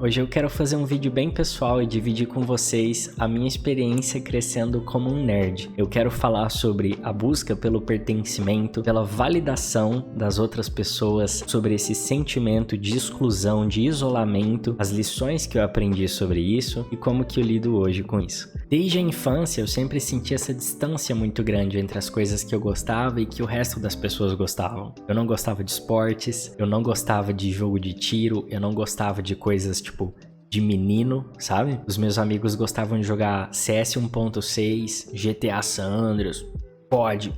Hoje eu quero fazer um vídeo bem pessoal e dividir com vocês a minha experiência crescendo como um nerd. Eu quero falar sobre a busca pelo pertencimento, pela validação das outras pessoas, sobre esse sentimento de exclusão, de isolamento, as lições que eu aprendi sobre isso e como que eu lido hoje com isso. Desde a infância eu sempre senti essa distância muito grande entre as coisas que eu gostava e que o resto das pessoas gostavam. Eu não gostava de esportes, eu não gostava de jogo de tiro, eu não gostava de coisas tipo de menino, sabe? Os meus amigos gostavam de jogar CS 1.6, GTA San Andreas, COD,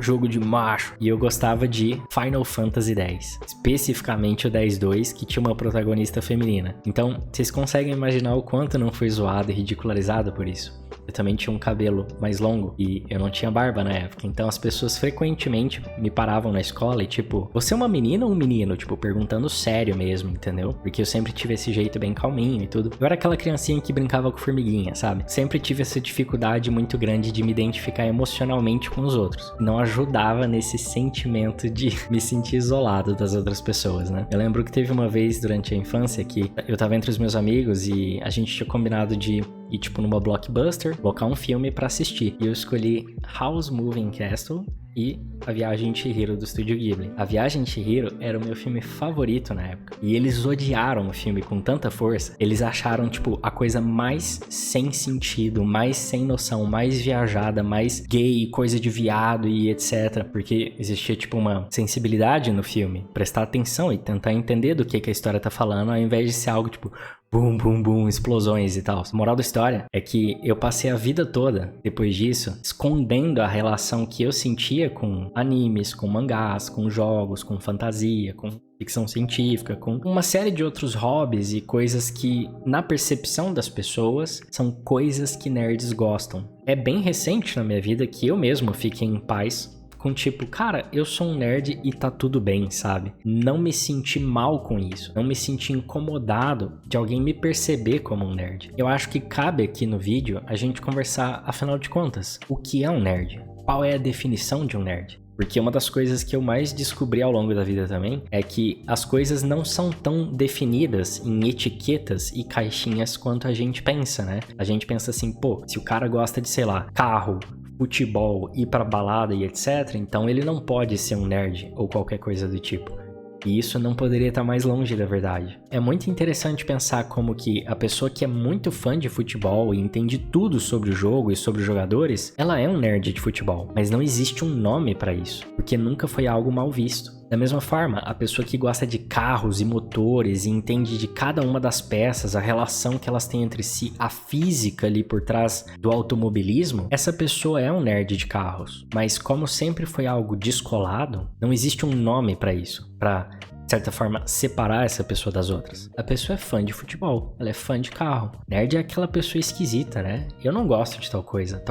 jogo de macho. E eu gostava de Final Fantasy X, especificamente o 10-2, que tinha uma protagonista feminina. Então, vocês conseguem imaginar o quanto não fui zoado e ridicularizado por isso? Eu também tinha um cabelo mais longo e eu não tinha barba na época. Então as pessoas frequentemente me paravam na escola e tipo, você é uma menina ou um menino? Tipo, perguntando sério mesmo, entendeu? Porque eu sempre tive esse jeito bem calminho e tudo. Eu era aquela criancinha que brincava com formiguinha, sabe? Sempre tive essa dificuldade muito grande de me identificar emocionalmente com os outros. Não ajudava nesse sentimento de me sentir isolado das outras pessoas, né? Eu lembro que teve uma vez durante a infância que eu tava entre os meus amigos e a gente tinha combinado de ir tipo numa Blockbuster, colocar um filme pra assistir. E eu escolhi Howl's Moving Castle e A Viagem de Chihiro do Estúdio Ghibli. A Viagem de Chihiro era o meu filme favorito na época. E eles odiaram o filme com tanta força. Eles acharam, tipo, a coisa mais sem sentido, mais sem noção, mais viajada, mais gay, coisa de viado e etc. Porque existia, tipo, uma sensibilidade no filme. Prestar atenção e tentar entender do que a história tá falando, ao invés de ser algo, tipo, bum, bum, bum, explosões e tal. A moral da história é que eu passei a vida toda, depois disso, escondendo a relação que eu sentia com animes, com mangás, com jogos, com fantasia, com ficção científica, com uma série de outros hobbies e coisas que, na percepção das pessoas, são coisas que nerds gostam. É bem recente na minha vida que eu mesmo fiquei em paz com tipo, cara, eu sou um nerd e tá tudo bem, sabe? Não me senti mal com isso. Não me senti incomodado de alguém me perceber como um nerd. Eu acho que cabe aqui no vídeo a gente conversar, afinal de contas, o que é um nerd? Qual é a definição de um nerd? Porque uma das coisas que eu mais descobri ao longo da vida também é que as coisas não são tão definidas em etiquetas e caixinhas quanto a gente pensa, né? A gente pensa assim, pô, se o cara gosta de, sei lá, carro, futebol, ir pra balada e etc, então ele não pode ser um nerd ou qualquer coisa do tipo. E isso não poderia estar mais longe da verdade. É muito interessante pensar como que a pessoa que é muito fã de futebol e entende tudo sobre o jogo e sobre os jogadores, ela é um nerd de futebol. Mas não existe um nome pra isso, porque nunca foi algo mal visto. Da mesma forma, a pessoa que gosta de carros e motores e entende de cada uma das peças, a relação que elas têm entre si, a física ali por trás do automobilismo, essa pessoa é um nerd de carros. Mas como sempre foi algo descolado, não existe um nome pra isso, pra, de certa forma, separar essa pessoa das outras. A pessoa é fã de futebol, ela é fã de carro. Nerd é aquela pessoa esquisita, né? Eu não gosto de tal coisa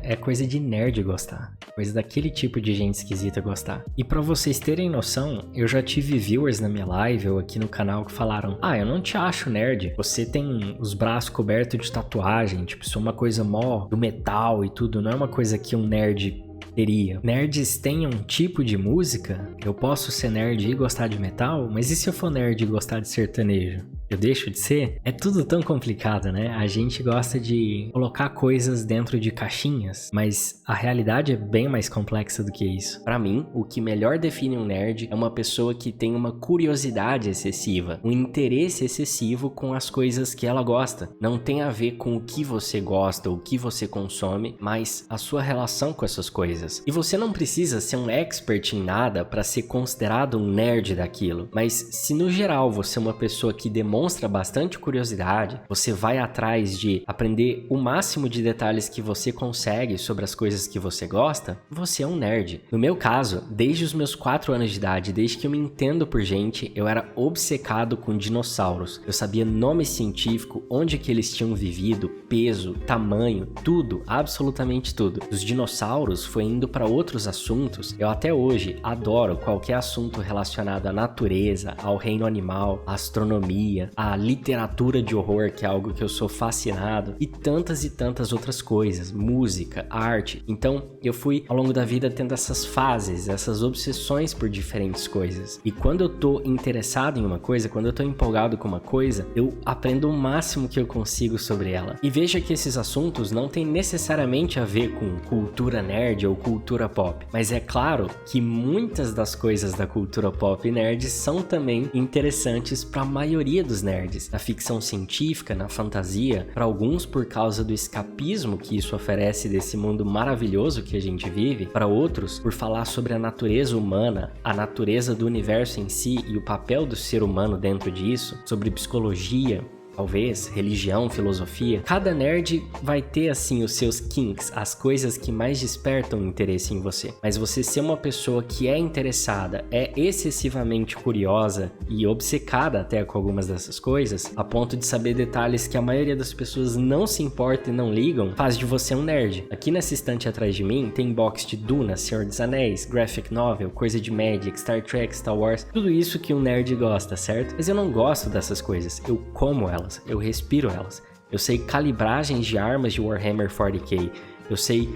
é coisa de nerd gostar. Coisa daquele tipo de gente esquisita gostar. E pra vocês terem noção, eu já tive viewers na minha live ou aqui no canal que falaram: ah, eu não te acho nerd, você tem os braços cobertos de tatuagem, tipo, isso é uma coisa mó do metal e tudo, não é uma coisa que um nerd teria. Nerds têm um tipo de música? Eu posso ser nerd e gostar de metal? Mas e se eu for nerd e gostar de sertanejo? Eu deixo de ser? É tudo tão complicado, né? A gente gosta de colocar coisas dentro de caixinhas, mas a realidade é bem mais complexa do que isso. Pra mim, o que melhor define um nerd é uma pessoa que tem uma curiosidade excessiva, um interesse excessivo com as coisas que ela gosta. Não tem a ver com o que você gosta, o que você consome, mas a sua relação com essas coisas. E você não precisa ser um expert em nada para ser considerado um nerd daquilo, mas se no geral você é uma pessoa que demonstra bastante curiosidade, você vai atrás de aprender o máximo de detalhes que você consegue sobre as coisas que você gosta, você é um nerd. No meu caso, desde os meus 4 anos de idade, desde que eu me entendo por gente, eu era obcecado com dinossauros. Eu sabia nome científico, onde que eles tinham vivido, peso, tamanho, tudo, absolutamente tudo. Os dinossauros foi indo para outros assuntos. Eu até hoje adoro qualquer assunto relacionado à natureza, ao reino animal, à astronomia, fantasia, a literatura de horror, que é algo que eu sou fascinado, e tantas outras coisas, música, arte. Então eu fui ao longo da vida tendo essas fases, essas obsessões por diferentes coisas. E quando eu tô interessado em uma coisa, quando eu tô empolgado com uma coisa, eu aprendo o máximo que eu consigo sobre ela. E veja que esses assuntos não têm necessariamente a ver com cultura nerd ou cultura pop, mas é claro que muitas das coisas da cultura pop e nerd são também interessantes para a maioria dos nerds. Na ficção científica, na fantasia, para alguns por causa do escapismo que isso oferece desse mundo maravilhoso que a gente vive, para outros por falar sobre a natureza humana, a natureza do universo em si e o papel do ser humano dentro disso, sobre psicologia, talvez, religião, filosofia. Cada nerd vai ter, assim, os seus kinks, as coisas que mais despertam interesse em você. Mas você ser uma pessoa que é interessada, é excessivamente curiosa e obcecada até com algumas dessas coisas, a ponto de saber detalhes que a maioria das pessoas não se importa e não ligam, faz de você um nerd. Aqui nessa estante atrás de mim tem box de Duna, Senhor dos Anéis, graphic novel, coisa de Magic, Star Trek, Star Wars, tudo isso que um nerd gosta, certo? Mas eu não gosto dessas coisas, eu como elas. Eu respiro elas. Eu sei calibragens de armas de Warhammer 40k. Eu sei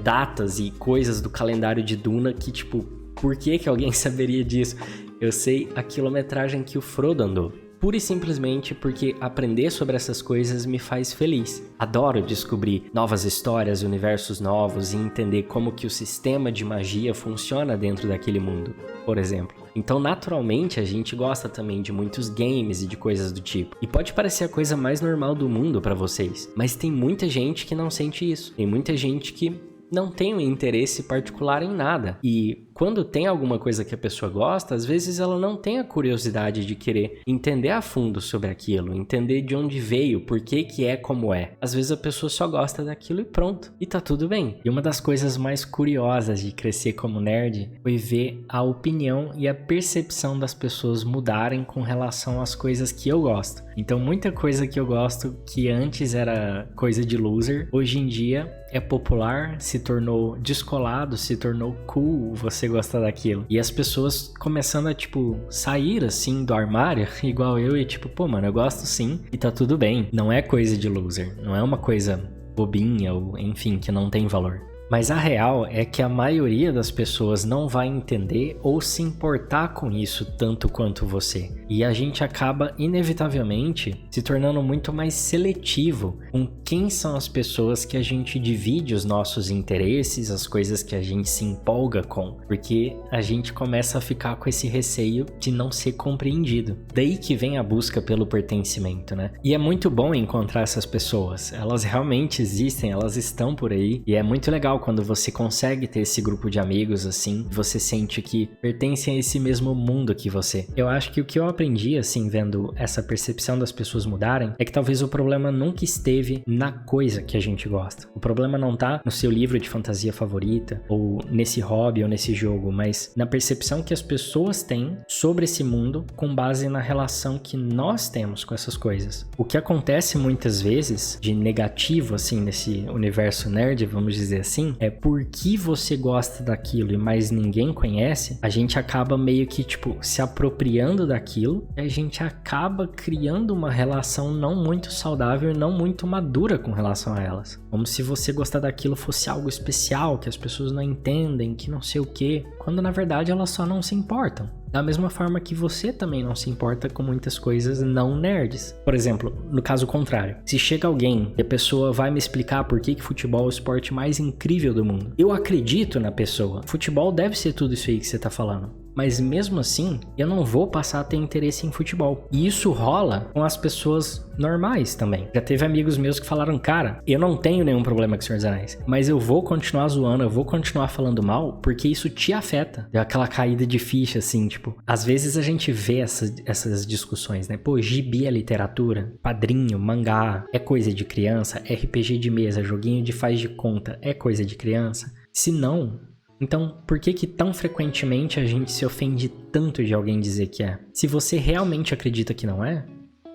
datas e coisas do calendário de Duna que, tipo, por que alguém saberia disso? Eu sei a quilometragem que o Frodo andou. Pura e simplesmente porque aprender sobre essas coisas me faz feliz. Adoro descobrir novas histórias, universos novos e entender como que o sistema de magia funciona dentro daquele mundo, por exemplo. Então, naturalmente, a gente gosta também de muitos games e de coisas do tipo. E pode parecer a coisa mais normal do mundo pra vocês, mas tem muita gente que não sente isso. Tem muita gente que não tem um interesse particular em nada. E quando tem alguma coisa que a pessoa gosta, às vezes ela não tem a curiosidade de querer entender a fundo sobre aquilo, entender de onde veio, por que é como é. Às vezes a pessoa só gosta daquilo e pronto, e tá tudo bem. E uma das coisas mais curiosas de crescer como nerd foi ver a opinião e a percepção das pessoas mudarem com relação às coisas que eu gosto. Então muita coisa que eu gosto que antes era coisa de loser, hoje em dia é popular, se tornou descolado, se tornou cool você gostar daquilo. E as pessoas começando a, tipo, sair assim do armário, igual eu, e tipo, pô, mano, eu gosto sim, e tá tudo bem. Não é coisa de loser, não é uma coisa bobinha ou, enfim, que não tem valor. Mas a real é que a maioria das pessoas não vai entender ou se importar com isso tanto quanto você. E a gente acaba, inevitavelmente, se tornando muito mais seletivo com quem são as pessoas que a gente divide os nossos interesses, as coisas que a gente se empolga com. Porque a gente começa a ficar com esse receio de não ser compreendido. Daí que vem a busca pelo pertencimento, né? E é muito bom encontrar essas pessoas. Elas realmente existem, elas estão por aí. E é muito legal quando você consegue ter esse grupo de amigos assim, você sente que pertencem a esse mesmo mundo que você. Eu acho que o que eu aprendi, assim, vendo essa percepção das pessoas mudarem, é que talvez o problema nunca esteve na coisa que a gente gosta. O problema não tá no seu livro de fantasia favorita, ou nesse hobby, ou nesse jogo, mas na percepção que as pessoas têm sobre esse mundo com base na relação que nós temos com essas coisas. O que acontece muitas vezes de negativo, assim, nesse universo nerd, vamos dizer assim, é porque você gosta daquilo e mais ninguém conhece, a gente acaba meio que, tipo, se apropriando daquilo e a gente acaba criando uma relação não muito saudável e não muito madura com relação a elas. Como se você gostar daquilo fosse algo especial, que as pessoas não entendem, que não sei o quê, quando na verdade elas só não se importam. Da mesma forma que você também não se importa com muitas coisas não nerds. Por exemplo, no caso contrário, se chega alguém e a pessoa vai me explicar por que futebol é o esporte mais incrível do mundo, eu acredito na pessoa. Futebol deve ser tudo isso aí que você tá falando. Mas mesmo assim, eu não vou passar a ter interesse em futebol. E isso rola com as pessoas normais também. Já teve amigos meus que falaram, cara, eu não tenho nenhum problema com o Senhor dos Anéis, mas eu vou continuar zoando, eu vou continuar falando mal, porque isso te afeta. Deu aquela caída de ficha, assim, tipo... Às vezes a gente vê essas discussões, né? Pô, gibi é literatura, quadrinho, mangá, é coisa de criança, RPG de mesa, joguinho de faz de conta, é coisa de criança? Se não... Então, por que tão frequentemente a gente se ofende tanto de alguém dizer que é? Se você realmente acredita que não é,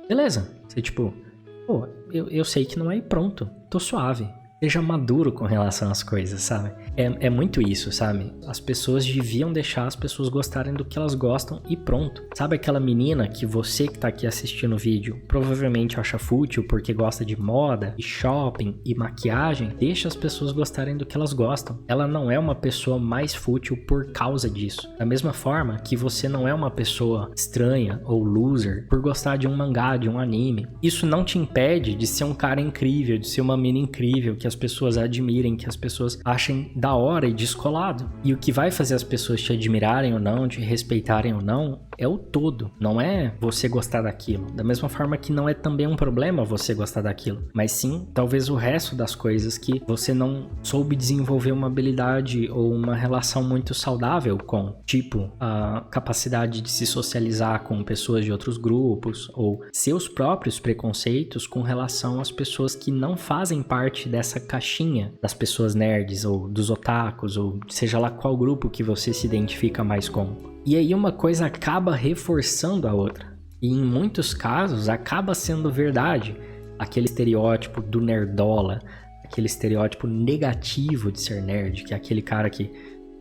beleza. Você tipo, pô, eu sei que não é e pronto, tô suave. Seja maduro com relação às coisas, sabe? É muito isso, sabe? As pessoas deviam deixar as pessoas gostarem do que elas gostam e pronto. Sabe aquela menina que você que tá aqui assistindo o vídeo provavelmente acha fútil porque gosta de moda, e shopping e maquiagem? Deixa as pessoas gostarem do que elas gostam. Ela não é uma pessoa mais fútil por causa disso. Da mesma forma que você não é uma pessoa estranha ou loser por gostar de um mangá, de um anime. Isso não te impede de ser um cara incrível, de ser uma mina incrível, que as pessoas admirem, que as pessoas achem da hora e descolado. E o que vai fazer as pessoas te admirarem ou não, te respeitarem ou não, é o todo. Não é você gostar daquilo. Da mesma forma que não é também um problema você gostar daquilo. Mas sim, talvez o resto das coisas que você não soube desenvolver uma habilidade ou uma relação muito saudável com. Tipo, a capacidade de se socializar com pessoas de outros grupos ou seus próprios preconceitos com relação às pessoas que não fazem parte dessa caixinha das pessoas nerds ou dos otakus ou seja lá qual grupo que você se identifica mais com. E aí uma coisa acaba reforçando a outra. E em muitos casos acaba sendo verdade aquele estereótipo do nerdola, aquele estereótipo negativo de ser nerd, que é aquele cara que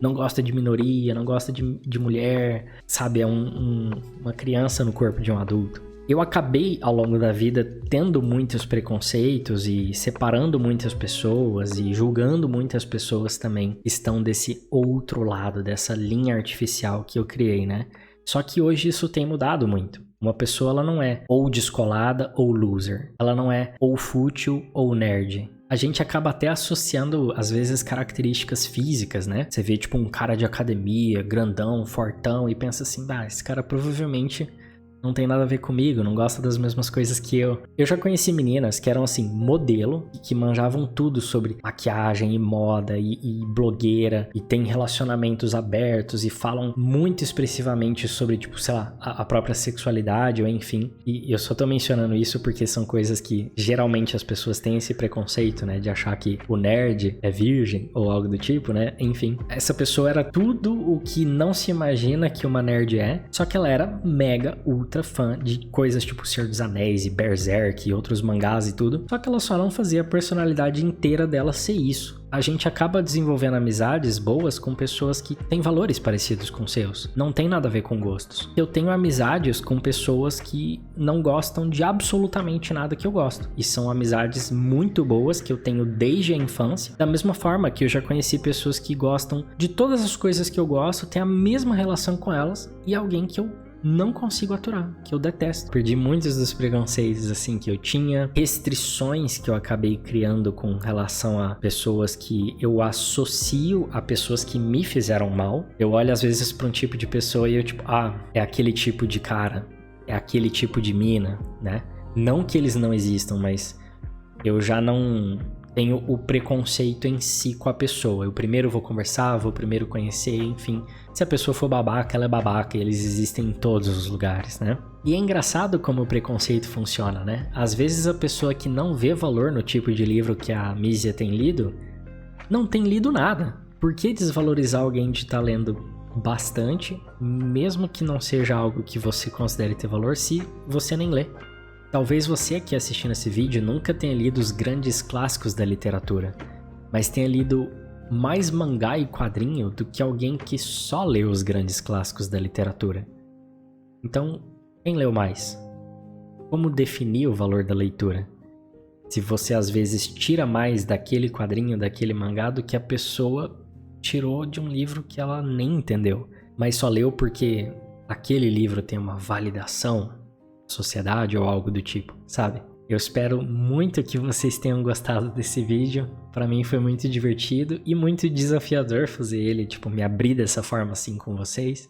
não gosta de minoria, não gosta de mulher, sabe? É uma criança no corpo de um adulto. Eu acabei, ao longo da vida, tendo muitos preconceitos e separando muitas pessoas e julgando muitas pessoas também que estão desse outro lado, dessa linha artificial que eu criei, né? Só que hoje isso tem mudado muito. Uma pessoa, ela não é ou descolada ou loser. Ela não é ou fútil ou nerd. A gente acaba até associando, às vezes, características físicas, né? Você vê, tipo, um cara de academia, grandão, fortão, e pensa assim, esse cara provavelmente não tem nada a ver comigo, não gosta das mesmas coisas que eu. Eu já conheci meninas que eram, assim, modelo, que manjavam tudo sobre maquiagem e moda e blogueira, e tem relacionamentos abertos e falam muito expressivamente sobre, tipo, sei lá, a própria sexualidade, ou enfim. E eu só tô mencionando isso porque são coisas que geralmente as pessoas têm esse preconceito, né, de achar que o nerd é virgem ou algo do tipo, né, enfim. Essa pessoa era tudo o que não se imagina que uma nerd é, só que ela era mega, ultra fã de coisas tipo Senhor dos Anéis e Berserk e outros mangás e tudo, só que ela só não fazia a personalidade inteira dela ser isso. A gente acaba desenvolvendo amizades boas com pessoas que têm valores parecidos com seus. Não tem nada a ver com gostos. Eu tenho amizades com pessoas que não gostam de absolutamente nada que eu gosto. E são amizades muito boas que eu tenho desde a infância. Da mesma forma que eu já conheci pessoas que gostam de todas as coisas que eu gosto, têm a mesma relação com elas, e alguém que eu não consigo aturar, que eu detesto. Perdi muitos dos preconceitos assim que eu tinha, restrições que eu acabei criando com relação a pessoas que eu associo a pessoas que me fizeram mal. Eu olho às vezes para um tipo de pessoa e eu tipo, é aquele tipo de cara, é aquele tipo de mina, né? Não que eles não existam, mas eu já não tenho o preconceito em si com a pessoa. Eu primeiro vou conversar, vou primeiro conhecer, enfim. Se a pessoa for babaca, ela é babaca, e eles existem em todos os lugares, né? E é engraçado como o preconceito funciona, né? Às vezes a pessoa que não vê valor no tipo de livro que a Mísia tem lido, não tem lido nada. Por que desvalorizar alguém de estar lendo bastante, mesmo que não seja algo que você considere ter valor, se você nem lê? Talvez você aqui assistindo esse vídeo nunca tenha lido os grandes clássicos da literatura, mas tenha lido mais mangá e quadrinho do que alguém que só leu os grandes clássicos da literatura. Então, quem leu mais? Como definir o valor da leitura? Se você às vezes tira mais daquele quadrinho, daquele mangá, do que a pessoa tirou de um livro que ela nem entendeu, mas só leu porque aquele livro tem uma validação, sociedade ou algo do tipo, sabe? Eu espero muito que vocês tenham gostado desse vídeo. Pra mim foi muito divertido e muito desafiador fazer ele, tipo, me abrir dessa forma assim com vocês.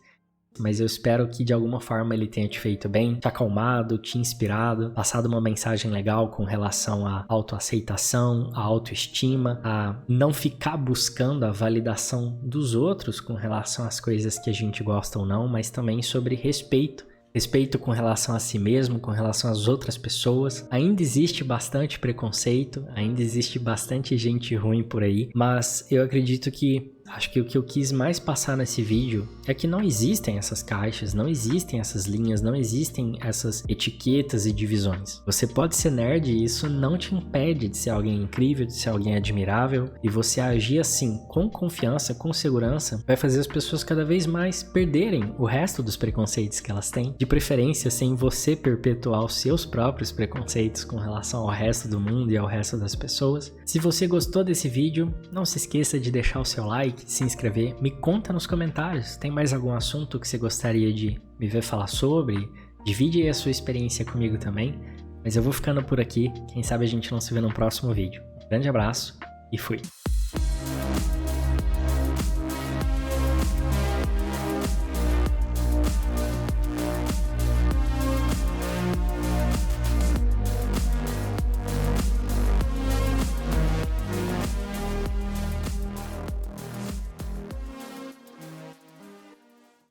Mas eu espero que de alguma forma ele tenha te feito bem, te acalmado, te inspirado, passado uma mensagem legal com relação à autoaceitação, à autoestima, a não ficar buscando a validação dos outros com relação às coisas que a gente gosta ou não, mas também sobre respeito. Respeito com relação a si mesmo, com relação às outras pessoas. Ainda existe bastante preconceito, ainda existe bastante gente ruim por aí, mas eu acredito que Acho que o que eu quis mais passar nesse vídeo é que não existem essas caixas, não existem essas linhas, não existem essas etiquetas e divisões. Você pode ser nerd e isso não te impede de ser alguém incrível, de ser alguém admirável, e você agir assim, com confiança, com segurança, vai fazer as pessoas cada vez mais perderem o resto dos preconceitos que elas têm, de preferência sem você perpetuar os seus próprios preconceitos com relação ao resto do mundo e ao resto das pessoas. Se você gostou desse vídeo, não se esqueça de deixar o seu like, de se inscrever, me conta nos comentários, tem mais algum assunto que você gostaria de me ver falar sobre? Divide aí a sua experiência comigo também, mas eu vou ficando por aqui, quem sabe a gente não se vê no próximo vídeo. Grande abraço e fui!